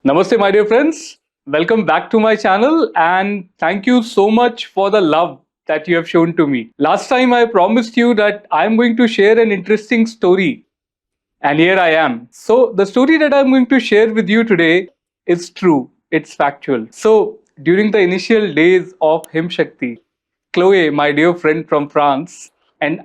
Namaste, my dear friends. Welcome back to my channel and thank you so much for the love that you have shown to me. Last time I promised you that I'm going to share an interesting story, and here I am. So, the story that I'm going to share with you today is true, it's factual. So, during the initial days of Him Shakti, Chloe, my dear friend from France, and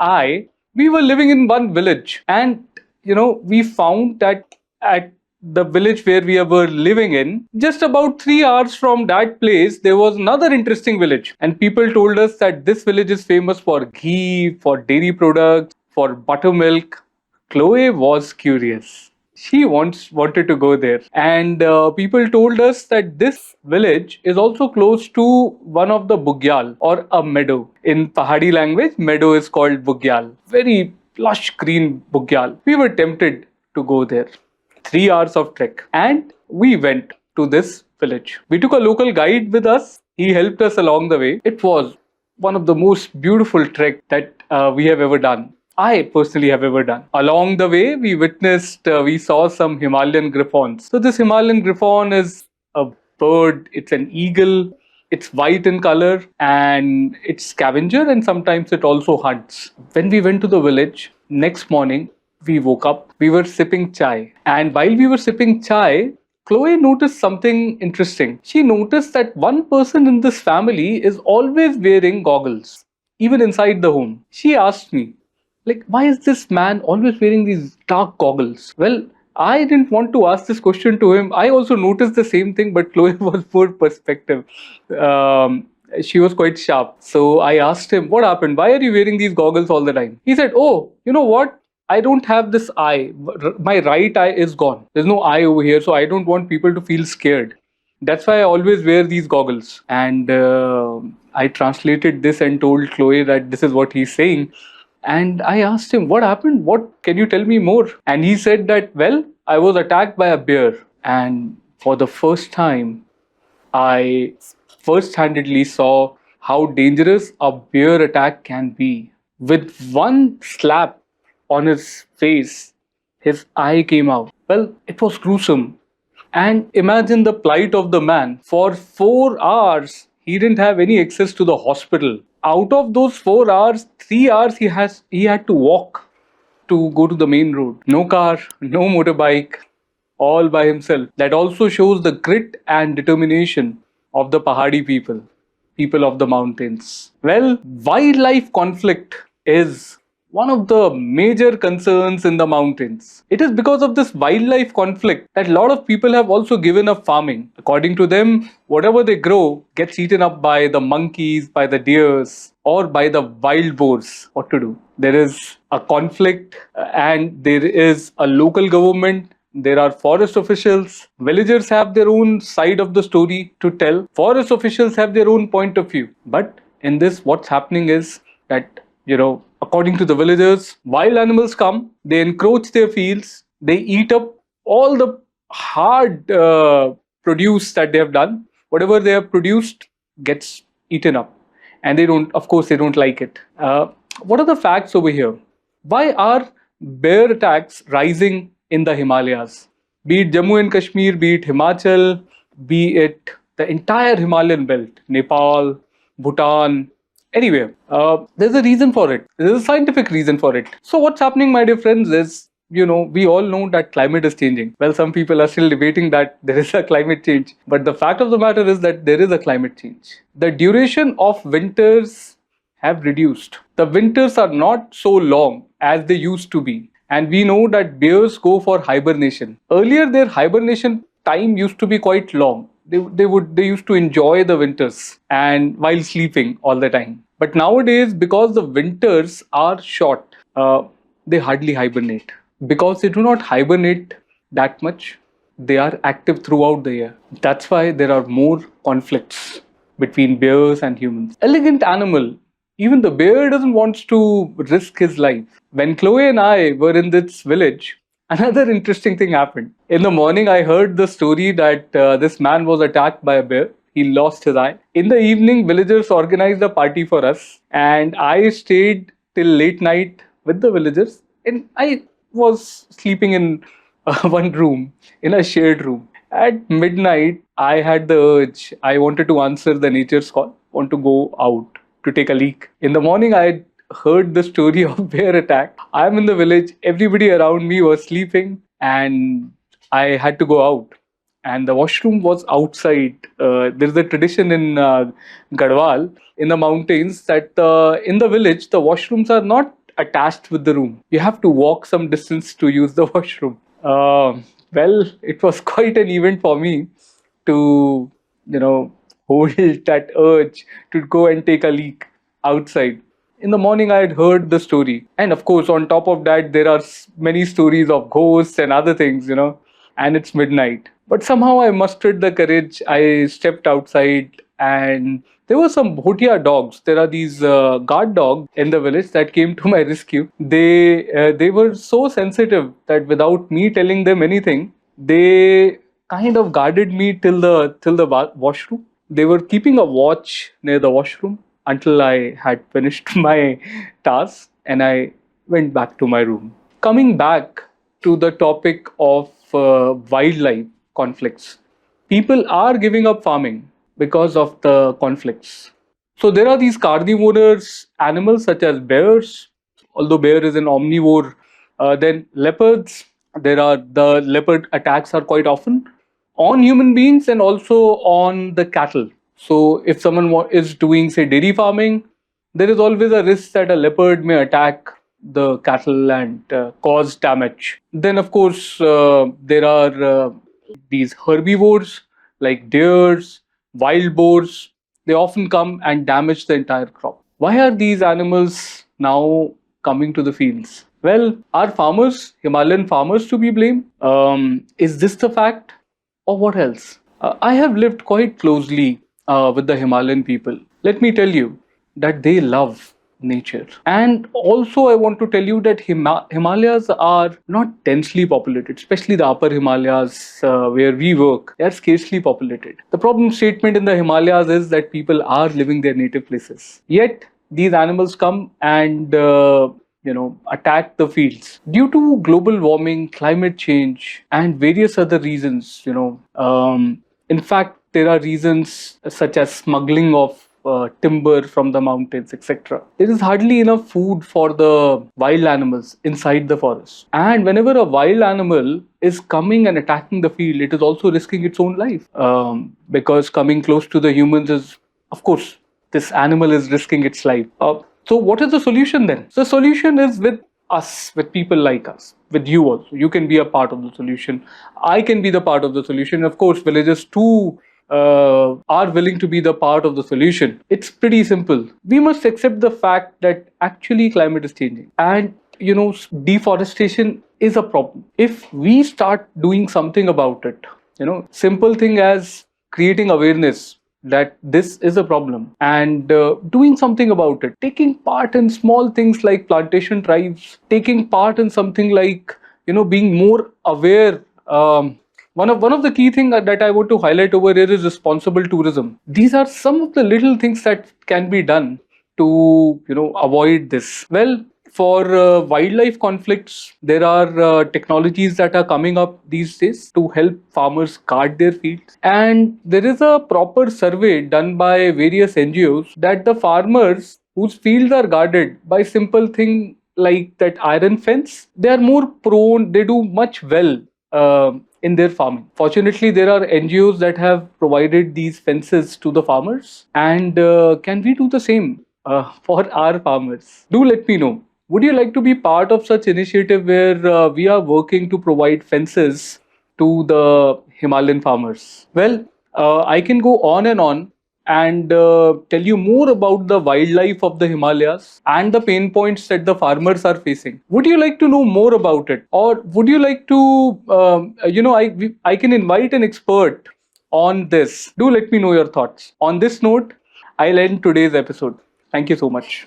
we were living in one village. And, we found that at the village where we were living in, just about 3 hours from that place, there was another interesting village. And people told us that this village is famous for ghee, for dairy products, for buttermilk. Chloe was curious. She wanted to go there, and people told us that this village is also close to one of the bugyal or a meadow. In Pahadi language, meadow is called bugyal. Very lush green bugyal. We were tempted to go there. 3 hours of trek, and we went to this village. We took a local guide with us. He helped us along the way. It was one of the most beautiful trek that we have ever done. I personally have ever done. Along the way, we saw some Himalayan griffons. So this Himalayan griffon is a bird. It's an eagle. It's white in color and it's scavenger, and sometimes it also hunts. When we went to the village, next morning, we woke up. We were sipping chai. And while we were sipping chai, Chloe noticed something interesting. She noticed that one person in this family is always wearing goggles, even inside the home. She asked me, like, why is this man always wearing these dark goggles? Well, I didn't want to ask this question to him. I also noticed the same thing, but Chloe was more perspective. She was quite sharp. So I asked him, what happened? Why are you wearing these goggles all the time? He said, oh, you know what? I don't have this eye. My right eye is gone. There's no eye over here, so I don't want people to feel scared. That's why I always wear these goggles. And I translated this and told Chloe that this is what he's saying. And I asked him, what happened? What can you tell me more? And he said that, well, I was attacked by a bear. And for the first time, I first handedly saw how dangerous a bear attack can be. With one slap on his face, his eye came out. Well, it was gruesome. And imagine the plight of the man. For 4 hours, he didn't have any access to the hospital. Out of those 4 hours, 3 hours he had to walk to go to the main road. No car, no motorbike, all by himself. That also shows the grit and determination of the Pahadi people, people of the mountains. Well, wildlife conflict is one of the major concerns in the mountains. It is because of this wildlife conflict that a lot of people have also given up farming. According to them, whatever they grow gets eaten up by the monkeys, by the deers, or by the wild boars. What to do? There is a conflict, and there is a local government. There are forest officials. Villagers have their own side of the story to tell. Forest officials have their own point of view. But in this, what's happening is that, according to the villagers, wild animals come, they encroach their fields, they eat up all the hard produce that they have done. Whatever they have produced gets eaten up. And of course, they don't like it. What are the facts over here? Why are bear attacks rising in the Himalayas? Be it Jammu and Kashmir, be it Himachal, be it the entire Himalayan belt, Nepal, Bhutan, anywhere. There's a reason for it. There's a scientific reason for it. So what's happening, my dear friends, is, we all know that climate is changing. Well, some people are still debating that there is a climate change. But the fact of the matter is that there is a climate change. The duration of winters have reduced. The winters are not so long as they used to be. And we know that bears go for hibernation. Earlier, their hibernation time used to be quite long. They used to enjoy the winters and while sleeping all the time. But nowadays, because the winters are short, they hardly hibernate. Because they do not hibernate that much, they are active throughout the year. That's why there are more conflicts between bears and humans. Elegant animal. Even the bear doesn't want to risk his life. When Chloe and I were in this village, another interesting thing happened. In the morning, I heard the story that this man was attacked by a bear. He lost his eye. In the evening, villagers organized a party for us, and I stayed till late night with the villagers. And I was sleeping in one room, in a shared room. At midnight, I had the urge. I wanted to answer the nature's call, want to go out to take a leak. In the morning, I heard the story of bear attack. I'm in the village. Everybody around me was sleeping, and I had to go out. And the washroom was outside. There's a tradition in Garhwal, in the mountains, that in the village, the washrooms are not attached with the room. You have to walk some distance to use the washroom. Well, it was quite an event for me to, you know, hold that urge to go and take a leak outside. In the morning, I had heard the story. And of course, on top of that, there are many stories of ghosts and other things, and it's midnight. But somehow I mustered the courage. I stepped outside, and there were some bhotia dogs. There are these guard dogs in the village that came to my rescue. They were so sensitive that without me telling them anything, they kind of guarded me till the washroom. They were keeping a watch near the washroom until I had finished my task, and I went back to my room. Coming back to the topic of wildlife conflicts, people are giving up farming because of the conflicts. So there are these carnivorous animals such as bears, although bear is an omnivore. Then leopards. There are the leopard attacks are quite often on human beings and also on the cattle. So if someone is doing, say, dairy farming, there is always a risk that a leopard may attack the cattle and cause damage. Then, of course, there are these herbivores like deers, wild boars. They often come and damage the entire crop. Why are these animals now coming to the fields? Well, are farmers, Himalayan farmers, to be blamed? Is this the fact, or what else? I have lived quite closely with the Himalayan people. Let me tell you that they love nature. And also, I want to tell you that Himalayas are not densely populated, especially the upper Himalayas where we work. They are scarcely populated. The problem statement in the Himalayas is that people are living their native places. Yet, these animals come and attack the fields due to global warming, climate change, and various other reasons. In fact, there are reasons such as smuggling of timber from the mountains, etc. There is hardly enough food for the wild animals inside the forest. And whenever a wild animal is coming and attacking the field, it is also risking its own life. Because coming close to the humans is, of course, this animal is risking its life. So what is the solution then? The solution is with us, with people like us, with you also. You can be a part of the solution. I can be the part of the solution. Of course, villagers too are willing to be the part of the solution. It's pretty simple. We must accept the fact that actually climate is changing. And deforestation is a problem. If we start doing something about it, simple thing as creating awareness that this is a problem and doing something about it, taking part in small things like plantation drives, taking part in something like being more aware. One of the key things that I want to highlight over here is responsible tourism. These are some of the little things that can be done to avoid this. Well, for wildlife conflicts, there are technologies that are coming up these days to help farmers guard their fields. And there is a proper survey done by various NGOs that the farmers whose fields are guarded by simple thing like that iron fence, they are more prone, they do much well in their farming. Fortunately, there are NGOs that have provided these fences to the farmers. And can we do the same for our farmers? Do let me know. Would you like to be part of such initiative where we are working to provide fences to the Himalayan farmers? Well, I can go on and tell you more about the wildlife of the Himalayas and the pain points that the farmers are facing. Would you like to know more about it? Or would you like to, I can invite an expert on this. Do let me know your thoughts. On this note, I'll end today's episode. Thank you so much.